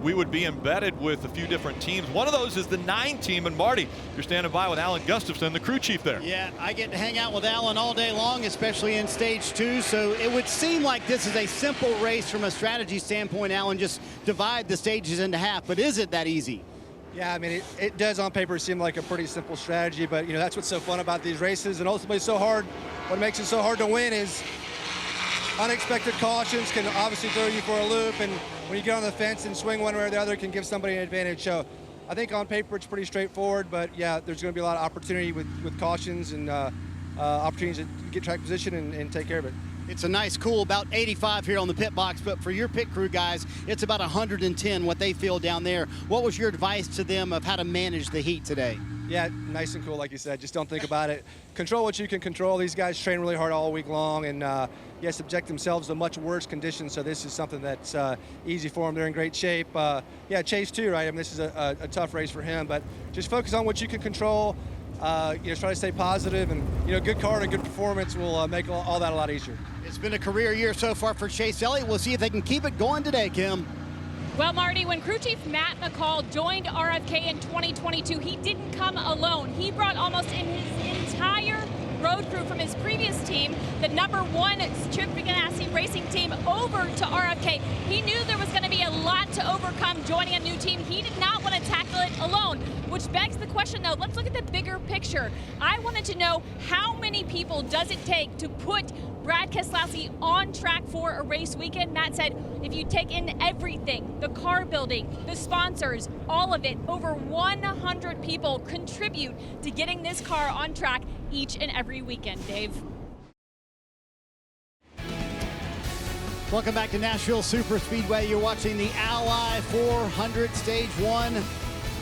we would be embedded with a few different teams. One of those is the 9 team, and Marty, you're standing by with Alan Gustafson, the crew chief there. Yeah, I get to hang out with Alan all day long, especially in stage 2, so it would seem like this is a simple race from a strategy standpoint. Alan, just divide the stages into half, but is it that easy? Yeah, I mean, it does on paper seem like a pretty simple strategy, but, you know, that's what's so fun about these races, and ultimately so hard. What makes it so hard to win is unexpected cautions can obviously throw you for a loop, and when you get on the fence and swing one way or the other, it can give somebody an advantage. So I think on paper it's pretty straightforward, but yeah, there's going to be a lot of opportunity with cautions and opportunities to get track position and take care of it. It's a nice, cool, about 85 here on the pit box, but for your pit crew guys, it's about 110 what they feel down there. What was your advice to them of how to manage the heat today? Yeah, nice and cool, like you said. Just don't think about it. Control what you can control. These guys train really hard all week long and, yeah, subject themselves to much worse conditions, so this is something that's easy for them. They're in great shape. Yeah, Chase too, right? I mean, this is a tough race for him, but just focus on what you can control. You know, try to stay positive, and, you know, good car and good performance will make all that a lot easier. It's been a career year so far for Chase Elliott. We'll see if they can keep it going today, Kim. Well, Marty, when crew chief Matt McCall joined RFK in 2022, he didn't come alone. He brought almost in his entire road crew from his previous team, the #1 Chip Ganassi racing team, over to RFK. He knew there was going to be a lot to overcome joining a new team. He did not want to tackle it alone, which begs the question, though, let's look at the bigger picture. I wanted to know, how many people does it take to put Brad Keselowski on track for a race weekend? Matt said, if you take in everything, the car building, the sponsors, all of it, over 100 people contribute to getting this car on track each and every weekend. Dave. Welcome back to Nashville Superspeedway. You're watching the Ally 400. Stage 1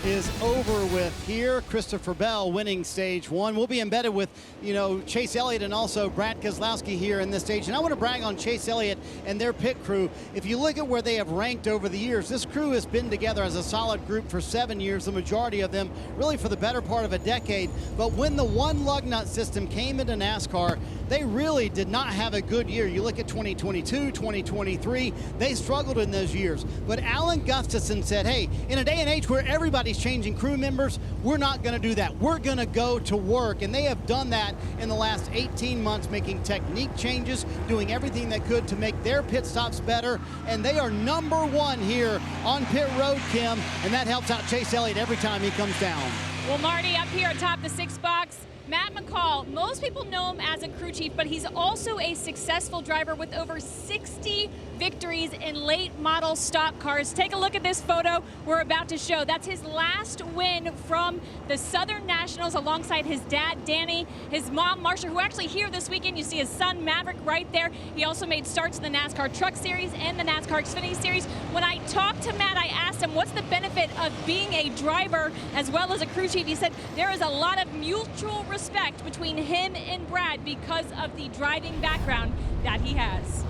is over with here. Christopher Bell winning stage 1. We'll be embedded with, you know, Chase Elliott and also Brad Keselowski here in this stage. And I want to brag on Chase Elliott and their pit crew. If you look at where they have ranked over the years, this crew has been together as a solid group for 7 years, the majority of them really for the better part of a decade. But when the one lug nut system came into NASCAR, they really did not have a good year. You look at 2022, 2023, they struggled in those years. But Alan Gustafson said, hey, in a day and age where everybody's changing crew members, we're not going to do that. We're going to go to work. And they have done that in the last 18 months, making technique changes, doing everything they could to make their pit stops better. And they are #1 here on pit road, Kim, and that helps out Chase Elliott every time he comes down. Well, Marty, up here atop the 6 box, Matt McCall, most people know him as a crew chief, but he's also a successful driver with over 60 victories in late model stock cars. Take a look at this photo we're about to show. That's his last win from the Southern Nationals alongside his dad, Danny, his mom, Marsha, who actually here this weekend. You see his son, Maverick, right there. He also made starts in the NASCAR Truck Series and the NASCAR Xfinity Series. When I talked to Matt, I asked him, what's the benefit of being a driver as well as a crew chief? He said there is a lot of mutual respect between him and Brad because of the driving background that he has.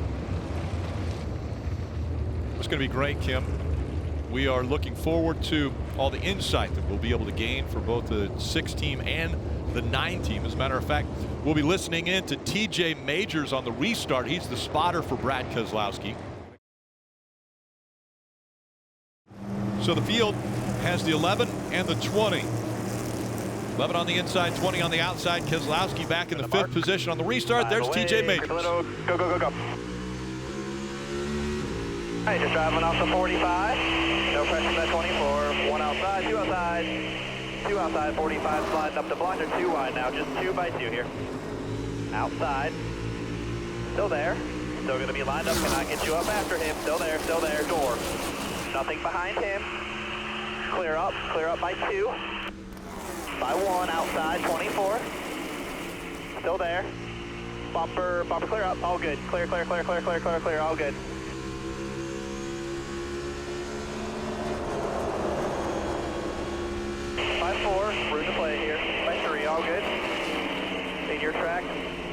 It's going to be great, Kim. We are looking forward to all the insight that we'll be able to gain for both the 6 team and the 9 team. As a matter of fact, we'll be listening in to TJ Majors on the restart. He's the spotter for Brad Keselowski. So the field has the 11 and the 20. 11 on the inside, 20 on the outside. Keselowski back in the 5th position on the restart. There's TJ Majors. Go, go, go, go. Hey, just driving off the 45. No pressure on that 24. 1 outside, 2 outside. 2 outside, 45 sliding up the blinder, 2 wide now. Just 2 by 2 here. Outside. Still there. Still going to be lined up. Cannot get you up after him. Still there, still there. Door. Nothing behind him. Clear up by 2. By 1 outside, 24. Still there. Bumper clear up. All good. Clear, clear, clear, clear, clear, clear, clear. All good. By 4, room to play here. By 3, all good. In your track,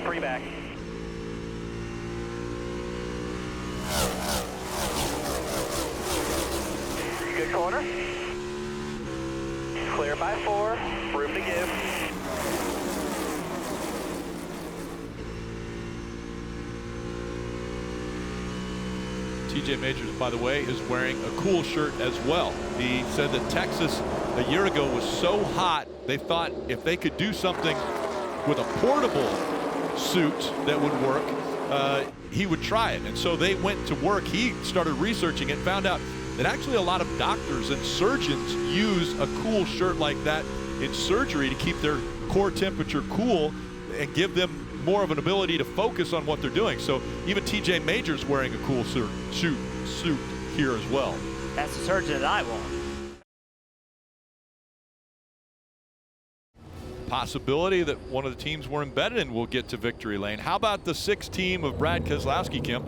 3 back. Good corner. Clear by 4, room to give. TJ Majors, by the way, is wearing a cool shirt as well. He said that Texas a year ago was so hot, they thought if they could do something with a portable suit that would work, he would try it. And so they went to work. He started researching it, found out that actually a lot of doctors and surgeons use a cool shirt like that in surgery to keep their core temperature cool and give them more of an ability to focus on what they're doing. So even TJ Majors wearing a cool suit here as well. That's the surgeon that I want. Possibility that one of the teams we're embedded in will get to victory lane. How about the 6 team of Brad Keselowski, Kim?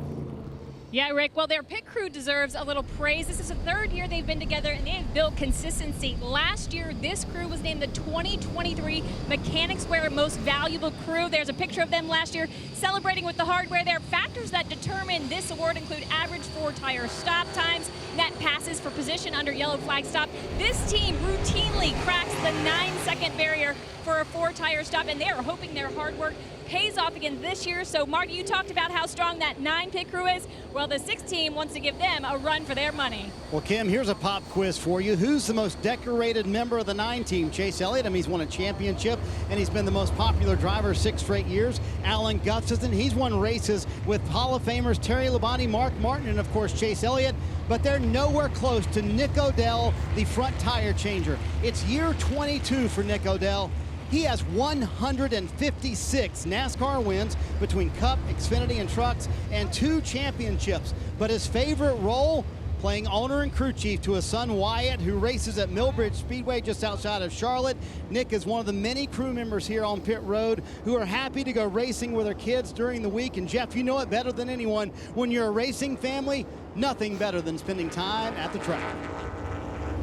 Yeah, Rick, well, their pit crew deserves a little praise. This is the 3rd year they've been together, and they have built consistency. Last year, this crew was named the 2023 Mechanics Wear Most Valuable Crew. There's a picture of them last year celebrating with the hardware there. Factors that determine this award include average 4-tire stop times, net passes for position under yellow flag stop. This team routinely cracks the 9-second barrier for a 4-tire stop, and they are hoping their hard work pays off again this year. So, Mark, you talked about how strong that 9 pit crew is. Well, the 6 team wants to give them a run for their money. Well, Kim, here's a pop quiz for you. Who's the most decorated member of the 9 team? Chase Elliott. I mean, he's won a championship, and he's been the most popular driver 6 straight years. Alan Gustafson, he's won races with Hall of Famers Terry Labonte, Mark Martin, and, of course, Chase Elliott. But they're nowhere close to Nick Odell, the front tire changer. It's year 22 for Nick Odell. He has 156 NASCAR wins between Cup, Xfinity, and Trucks, and 2 championships. But his favorite role, playing owner and crew chief to his son Wyatt, who races at Millbridge Speedway just outside of Charlotte. Nick is one of the many crew members here on pit road who are happy to go racing with their kids during the week. And Jeff, you know it better than anyone. When you're a racing family, nothing better than spending time at the track.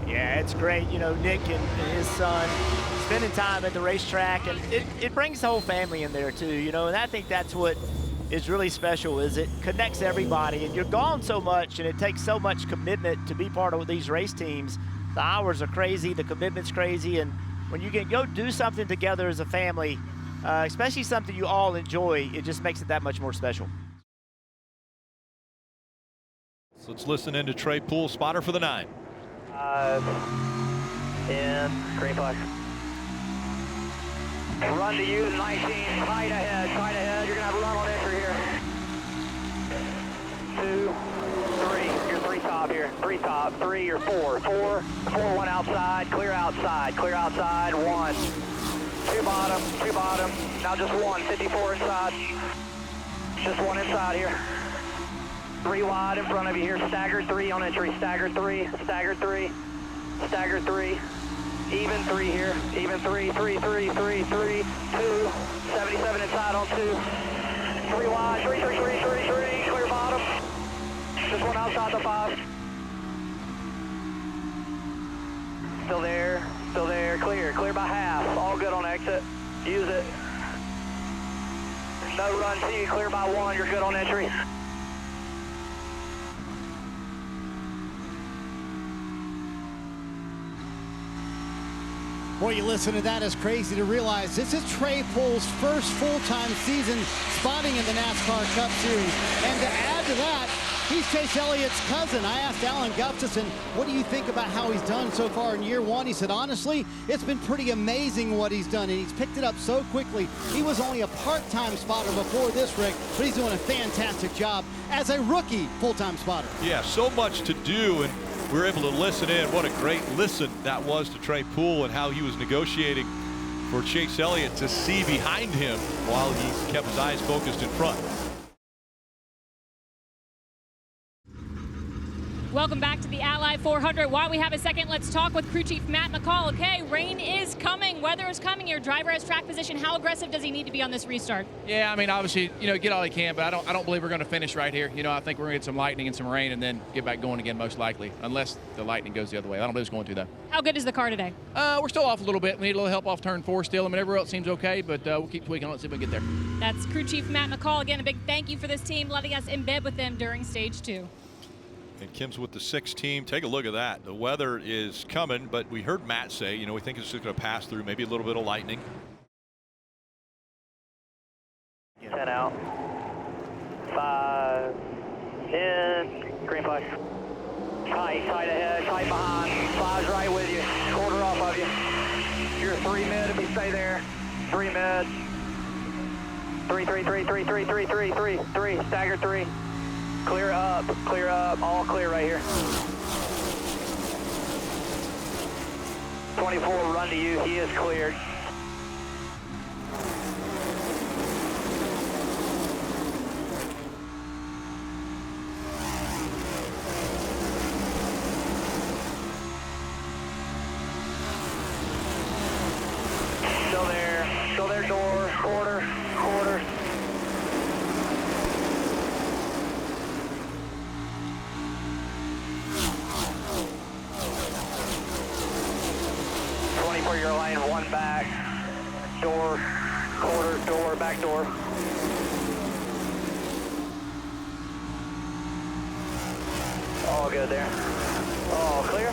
Yeah, it's great. You know, Nick and his son spending time at the racetrack, and it brings the whole family in there too, you know, and I think that's what is really special, is it connects everybody. And you're gone so much, and it takes so much commitment to be part of these race teams. The hours are crazy, the commitment's crazy, and when you can go do something together as a family, especially something you all enjoy, it just makes it that much more special. So let's listen in to Trey Poole, spotter for the 9. And green flag. Run to you, 19, tight ahead. You're gonna have a run on entry here. 2, 3, you're 3 top here. 3 top, 3, you're 4. 4, 1 outside, clear outside, 1. 2 bottom, now just 1, 54 inside. Just 1 inside here. 3 wide in front of you here, staggered 3 on entry, staggered 3, staggered 3, staggered 3. Even 3 here, even 3, 3, 3, 3, 3, 2, 77 inside on 2, 3 wide, 3, 3, 3, 3, 3, clear bottom, just 1 outside the 5, still there, clear by half, all good on exit, use it, no run to you, clear by 1, you're good on entry. Boy, you listen to that, it's crazy to realize this is Trey Poole's first full-time season spotting in the NASCAR Cup Series. And to add to that, he's Chase Elliott's cousin. I asked Alan Gustafson, what do you think about how he's done so far in year 1? He said, honestly, it's been pretty amazing what he's done, and he's picked it up so quickly. He was only a part-time spotter before this, Rick, but he's doing a fantastic job as a rookie full-time spotter. Yeah, so much to do, and we were able to listen in. What a great listen that was to Trey Poole and how he was negotiating for Chase Elliott to see behind him while he kept his eyes focused in front. Welcome back to the Ally 400. While we have a second, let's talk with crew chief Matt McCall. Okay, rain is coming, weather is coming. Your driver has track position. How aggressive does he need to be on this restart? Yeah, I mean, obviously, you know, get all he can, but I don't believe we're going to finish right here. You know, I think we're going to get some lightning and some rain and then get back going again, most likely, unless the lightning goes the other way. I don't believe it's going to, though. How good is the car today? We're still off a little bit. We need a little help off turn 4 still. I mean, everywhere else seems okay, but we'll keep tweaking on it, see if we can get there. That's crew chief Matt McCall. Again, a big thank you for this team letting us embed with them during stage 2. And Kim's with the 6 team. Take a look at that. The weather is coming, but we heard Matt say, you know, we think it's just going to pass through, maybe a little bit of lightning. 10 out. 5 in. Green flag. Tight ahead, tight behind. 5's right with you. Quarter off of you. You're 3 mid if you stay there. 3 mid. 3. Stagger 3. Clear up. All clear right here. 24 run to you. He is cleared. Still there, door, quarter. 24 your lane, 1 back. Door, quarter, door, back door. All good there. All clear.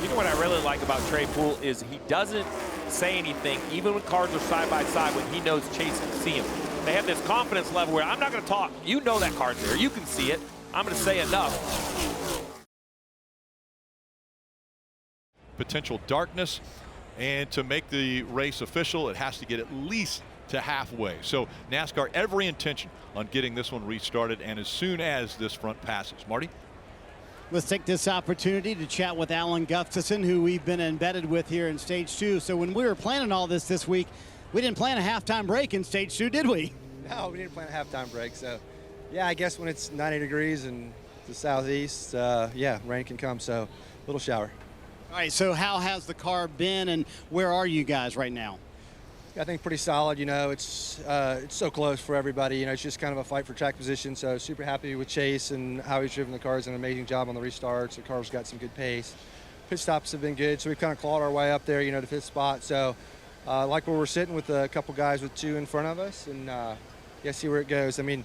You know what I really like about Trey Poole is he doesn't say anything, even when cars are side by side, when he knows Chase can see him. They have this confidence level where I'm not going to talk. You know that car's there. You can see it. I'm going to say enough. Potential darkness, and to make the race official, it has to get at least to halfway. So NASCAR, every intention on getting this one restarted, and as soon as this front passes. Marty? Let's take this opportunity to chat with Alan Gustafson, who we've been embedded with here in Stage 2. So when we were planning all this week, we didn't plan a halftime break in Stage 2, did we? No, we didn't plan a halftime break. So, yeah, I guess when it's 90 degrees and the southeast, yeah, rain can come. So, a little shower. All right, so how has the car been, and where are you guys right now? I think pretty solid. You know, it's so close for everybody. You know, it's just kind of a fight for track position. So super happy with Chase and how he's driven the car. He's done an amazing job on the restarts. The car's got some good pace. Pit stops have been good. So we've kind of clawed our way up there, you know, to 5th spot. So like where we're sitting with a couple guys with 2 in front of us, and yeah, see where it goes. I mean,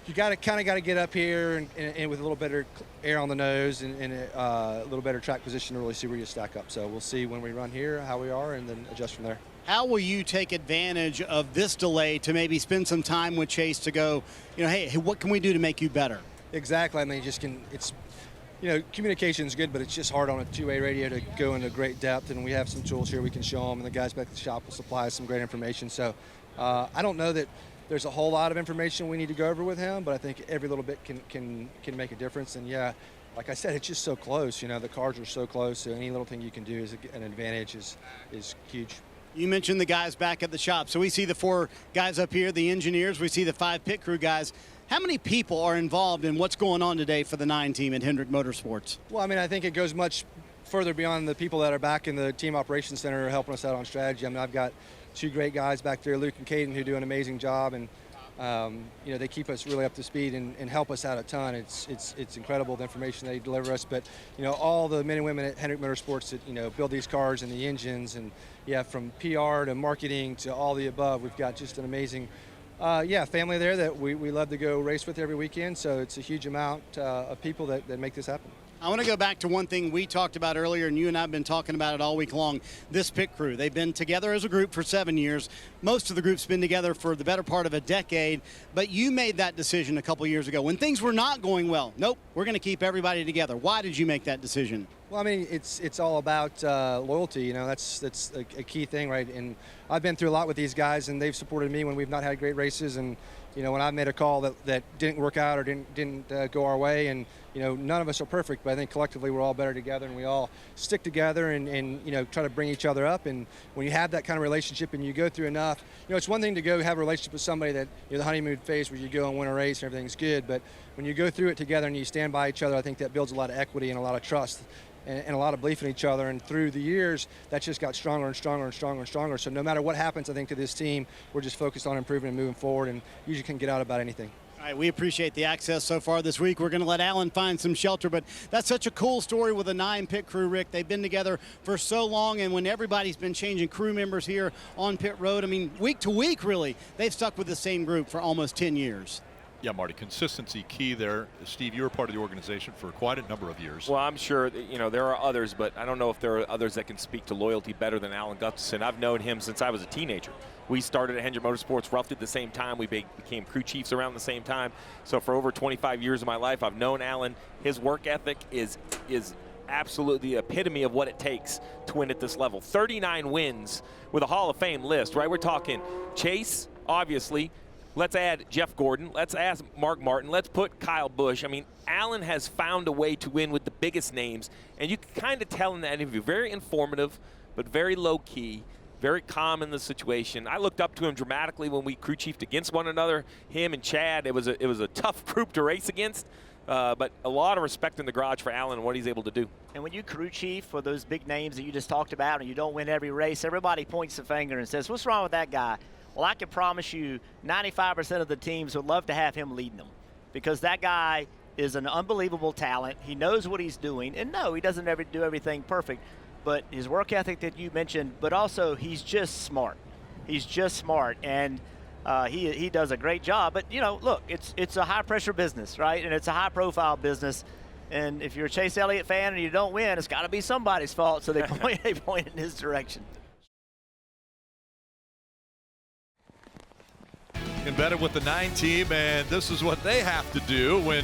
you got to get up here and with a little better air on the nose and a little better track position to really see where you stack up. So we'll see when we run here how we are, and then adjust from there. How will you take advantage of this delay to maybe spend some time with Chase to go, you know, hey, what can we do to make you better? Exactly. I mean, it's, you know, communication is good, but it's just hard on a two-way radio to go into great depth, and we have some tools here we can show them, and the guys back at the shop will supply us some great information. So I don't know that there's a whole lot of information we need to go over with him, but I think every little bit can make a difference. And yeah, like I said, it's just so close. You know, the cars are so close, so any little thing you can do is an advantage is huge. You mentioned the guys back at the shop. So we see the 4 guys up here, the engineers. We see the 5 pit crew guys. How many people are involved in what's going on today for the 9 team at Hendrick Motorsports? Well, I mean, I think it goes much further beyond the people that are back in the team operations center helping us out on strategy. I mean, I've got 2 great guys back there, Luke and Caden, who do an amazing job, and you know, they keep us really up to speed and help us out a ton. It's incredible the information they deliver us. But you know, all the men and women at Hendrick Motorsports that, you know, build these cars and the engines, and yeah, from PR to marketing to all the above, we've got just an amazing family there that we love to go race with every weekend. So it's a huge amount of people that make this happen. I want to go back to one thing we talked about earlier, and you and I have been talking about it all week long, this pit crew. They've been together as a group for 7 years. Most of the group's been together for the better part of a decade, but you made that decision a couple years ago when things were not going well. Nope, we're going to keep everybody together. Why did you make that decision? Well, I mean, it's all about loyalty. You know, that's a key thing, right? And I've been through a lot with these guys, and they've supported me when we've not had great races. And you know, when I made a call that didn't work out or didn't go our way, and you know, none of us are perfect, but I think collectively we're all better together, and we all stick together and you know, try to bring each other up. And when you have that kind of relationship and you go through enough, you know, it's one thing to go have a relationship with somebody that, you know, the honeymoon phase where you go and win a race and everything's good, but when you go through it together and you stand by each other, I think that builds a lot of equity and a lot of trust and a lot of belief in each other. And through the years, that just got stronger and stronger and stronger and stronger. So no matter what happens, I think, to this team, we're just focused on improving and moving forward, and usually can get out about anything. All right, we appreciate the access so far this week. We're going to let Alan find some shelter, but that's such a cool story with a 9 pit crew, Rick. They've been together for so long, and when everybody's been changing crew members here on pit road, I mean, week to week, really, they've stuck with the same group for almost 10 years. Yeah, Marty, consistency key there. Steve, you were part of the organization for quite a number of years. Well, I'm sure there are others, but I don't know if there are others that can speak to loyalty better than Alan Gustafson. I've known him since I was a teenager. We started at Hendrick Motorsports roughly at the same time. We became crew chiefs around the same time. So for over 25 years of my life, I've known Alan. His work ethic is absolutely the epitome of what it takes to win at this level. 39 wins with a Hall of Fame list, right? We're talking Chase, obviously. Let's add Jeff Gordon. Let's add Mark Martin. Let's put Kyle Busch. I mean, Alan has found a way to win with the biggest names, and you can kind of tell in that interview. Very informative, but very low-key, very calm in the situation. I looked up to him dramatically when we crew chiefed against one another. Him and Chad, it was a tough group to race against, but a lot of respect in the garage for Alan and what he's able to do. And when you crew chief for those big names that you just talked about and you don't win every race, everybody points the finger and says, what's wrong with that guy? Well, I can promise you 95% of the teams would love to have him leading them because that guy is an unbelievable talent. He knows what he's doing. And no, he doesn't ever do everything perfect, but his work ethic that you mentioned, but also he's just smart. He's just smart, and he does a great job. But, look, it's a high-pressure business, right? And it's a high-profile business. And if you're a Chase Elliott fan and you don't win, it's got to be somebody's fault, so they point in his direction. Embedded with the 9 team, and this is what they have to do when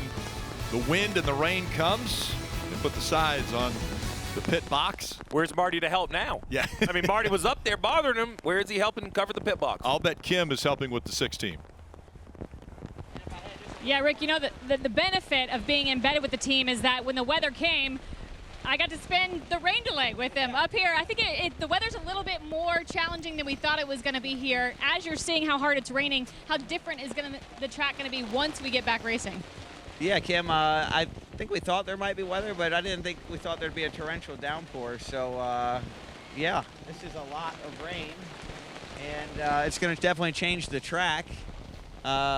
the wind and the rain comes. They put the sides on the pit box. Where's Marty to help now? Yeah. I mean, Marty was up there bothering him. Where is he helping cover the pit box? I'll bet Kim is helping with the 6 team. Yeah, Rick, the benefit of being embedded with the team is that when the weather came, I got to spend the rain delay with them up here. I think the weather's a little bit more challenging than we thought it was going to be here. As you're seeing how hard it's raining, how different is the track going to be once we get back racing? Yeah, Kim, I think we thought there might be weather, but I didn't think we thought there'd be a torrential downpour. So, yeah, this is a lot of rain, and it's going to definitely change the track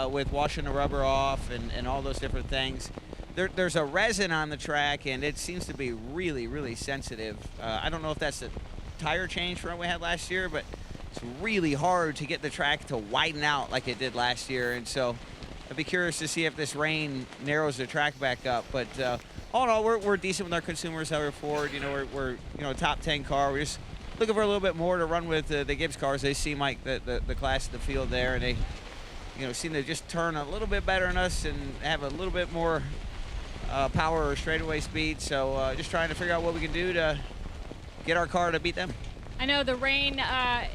with washing the rubber off and all those different things. There's a resin on the track, and it seems to be really, really sensitive. I don't know if that's the tire change from what we had last year, but it's really hard to get the track to widen out like it did last year. And so I'd be curious to see if this rain narrows the track back up. But all in all, we're decent with our consumers however Ford. We're a top 10 car. We're just looking for a little bit more to run with the Gibbs cars. They seem like the class of the field there, and they seem to just turn a little bit better than us and have a little bit more power or straightaway speed. So just trying to figure out what we can do to get our car to beat them. I know the rain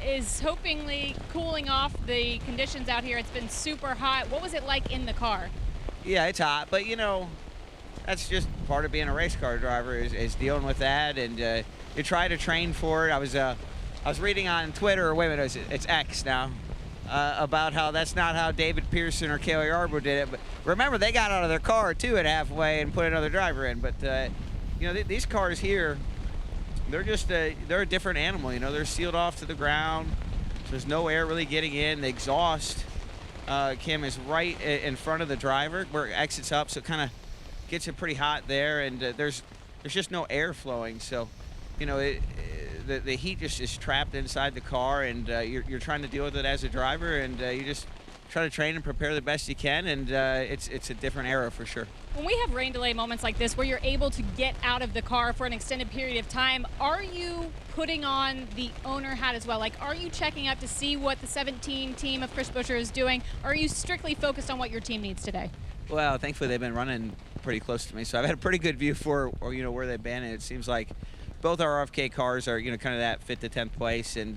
is hopefully cooling off the conditions out here. It's been super hot. What was it like in the car? Yeah, it's hot, but that's just part of being a race car driver is dealing with that, and you try to train for it. I was reading on Twitter, or wait a minute, it's X now, about how that's not how David Pearson or Cale Yarborough did it. But remember, they got out of their car too at halfway and put another driver in. But these cars here, they're just they're a different animal. They're sealed off to the ground. So there's no air really getting in. The exhaust, Kim, is right in front of the driver where it exits up, so it kind of gets it pretty hot there, and there's just no air flowing. So the heat just is trapped inside the car, and you're trying to deal with it as a driver, and you just try to train and prepare the best you can, and it's a different era for sure. When we have rain delay moments like this where you're able to get out of the car for an extended period of time, are you putting on the owner hat as well? Like, are you checking out to see what the 17 team of Chris Buescher is doing, or are you strictly focused on what your team needs today? Well, thankfully they've been running pretty close to me, so I've had a pretty good view for where they've been, and it seems like both our RFK cars are kind of that 5th to 10th place, and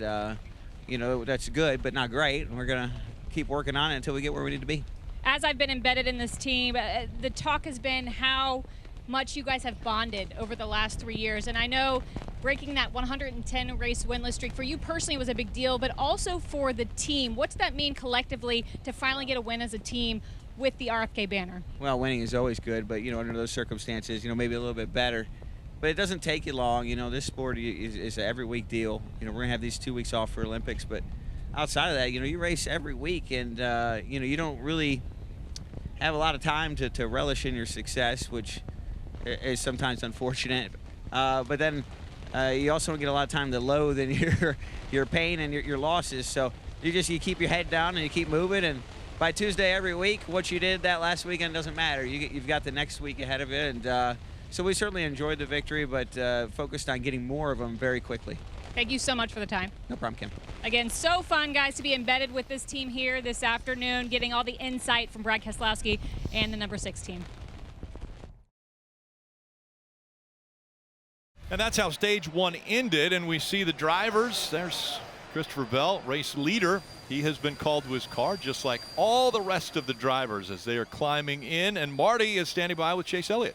that's good but not great, and we're gonna keep working on it until we get where we need to be. As I've been embedded in this team, the talk has been how much you guys have bonded over the last 3 years, and I know breaking that 110 race winless streak for you personally was a big deal, but also for the team. What's that mean collectively to finally get a win as a team with the RFK banner? Well, winning is always good, but under those circumstances, maybe a little bit better. But it doesn't take you long. This sport is an every week deal. We're gonna have these 2 weeks off for Olympics, but outside of that, you race every week, and you don't really have a lot of time to relish in your success, which is sometimes unfortunate. But then you also don't get a lot of time to loathe in your pain and your losses. So you keep your head down and you keep moving, and by Tuesday every week, what you did that last weekend doesn't matter. You've got the next week ahead of it, and so we certainly enjoyed the victory, but focused on getting more of them very quickly. Thank you so much for the time. No problem, Kim. Again, so fun, guys, to be embedded with this team here this afternoon, getting all the insight from Brad Keselowski and the number 6 team. And that's how stage 1 ended, and we see the drivers. There's Christopher Bell, race leader. He has been called to his car, just like all the rest of the drivers as they are climbing in, and Marty is standing by with Chase Elliott.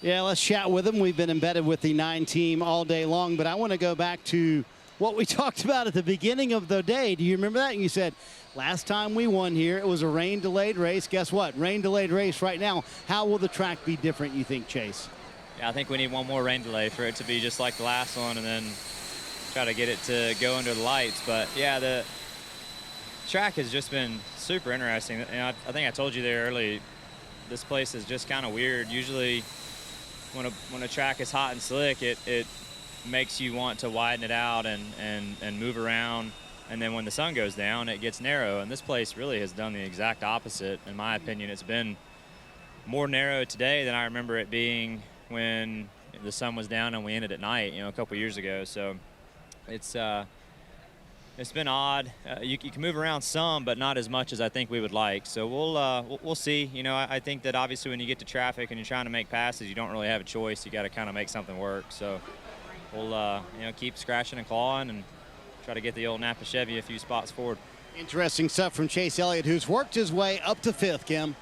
Yeah, let's chat with him. We've been embedded with the 9 team all day long, but I want to go back to what we talked about at the beginning of the day. Do you remember that? And you said, last time we won here, it was a rain-delayed race. Guess what? Rain-delayed race right now. How will the track be different, you think, Chase? Yeah, I think we need one more rain delay for it to be just like the last one, and then try to get it to go under the lights. But yeah, the track has just been super interesting. You know, I think I told you there early, this place is just kind of weird. Usually when a track is hot and slick, it makes you want to widen it out and move around. And then when the sun goes down, it gets narrow. And this place really has done the exact opposite. In my opinion, it's been more narrow today than I remember it being when the sun was down and we ended at night, you know, a couple years ago. So it's been odd. You can move around some, but not as much as I think we would like. So we'll see. You know, I think that obviously when you get to traffic and you're trying to make passes, you don't really have a choice. You got to kind of make something work. So we'll you know, keep scratching and clawing and try to get the old Napa Chevy a few spots forward. Interesting stuff from Chase Elliott, who's worked his way up to 5th, Kim.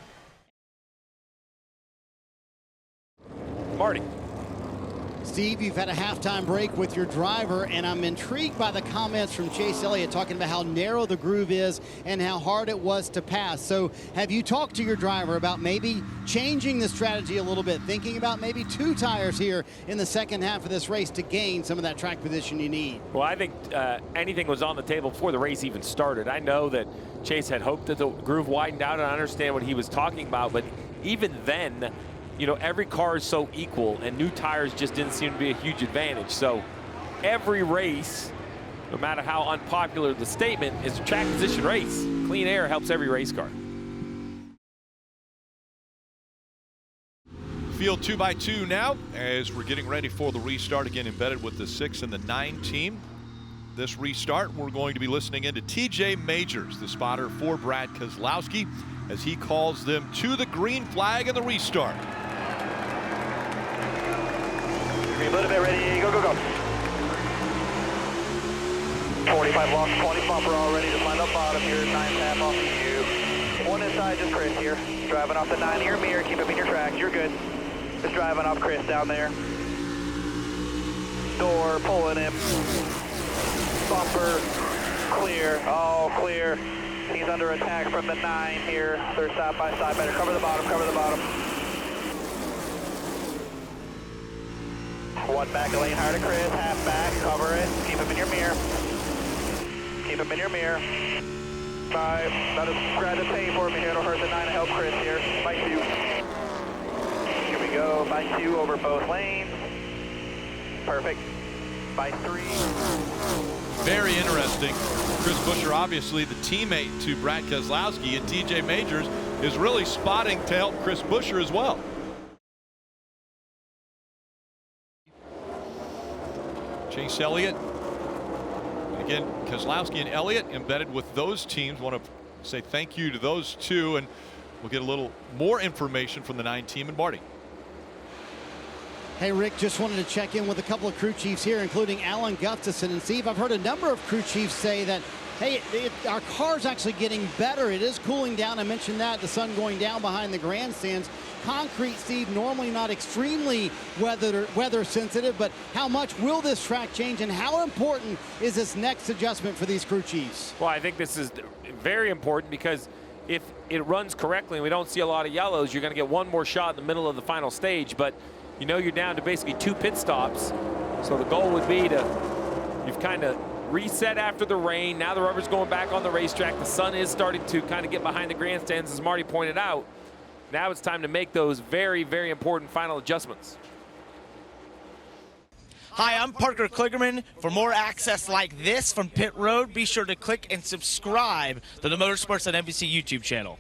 Marty. Steve, you've had a halftime break with your driver, and I'm intrigued by the comments from Chase Elliott talking about how narrow the groove is and how hard it was to pass. So have you talked to your driver about maybe changing the strategy a little bit, thinking about maybe 2 tires here in the second half of this race to gain some of that track position you need? Well, I think anything was on the table before the race even started. I know that Chase had hoped that the groove widened out, and I understand what he was talking about, but even then, you know, every car is so equal, and new tires just didn't seem to be a huge advantage. So every race, no matter how unpopular the statement, is a track position race. Clean air helps every race car. Field 2x2 now as we're getting ready for the restart, again embedded with the 6 and the 9 team. This restart, we're going to be listening into TJ Majors, the spotter for Brad Keselowski, as he calls them to the green flag in the restart. Green lit a bit, ready, go, go, go. 45 lost, 20 bumper all ready to find up bottom here, 9.5 off of you. 1 inside, just Chris here. Driving off the 9 in your mirror, keep him in your track, you're good. Just driving off Chris down there. Door, pulling him. Bumper, clear, all clear. He's under attack from the 9 here. They're side by side, better cover the bottom, cover the bottom. 1 back a lane higher to Chris, half back, cover it, keep him in your mirror. Keep him in your mirror. 5, now just grab the paint for me here, it'll hurt the 9 to help Chris here, by 2. Here we go, by 2 over both lanes. Perfect, by 3. Very interesting. Chris Buescher, obviously the teammate to Brad Keselowski, and TJ Majors is really spotting to help Chris Buescher as well. Chase Elliott. Again, Keselowski and Elliott embedded with those teams. Want to say thank you to those two, and we'll get a little more information from the 9 team and Marty. Hey, Rick, just wanted to check in with a couple of crew chiefs here, including Alan Gustafson. And Steve, I've heard a number of crew chiefs say that, hey, our car's actually getting better. It is cooling down. I mentioned that, the sun going down behind the grandstands. Concrete, Steve, normally not extremely weather sensitive, but how much will this track change, and how important is this next adjustment for these crew chiefs? Well, I think this is very important, because if it runs correctly and we don't see a lot of yellows, you're going to get one more shot in the middle of the final stage. But you know, you're down to basically 2 pit stops. So the goal would be you've kind of reset after the rain. Now the rubber's going back on the racetrack. The sun is starting to kind of get behind the grandstands, as Marty pointed out. Now it's time to make those very, very important final adjustments. Hi, I'm Parker Kligerman. For more access like this from Pit Road, be sure to click and subscribe to the Motorsports on NBC YouTube channel.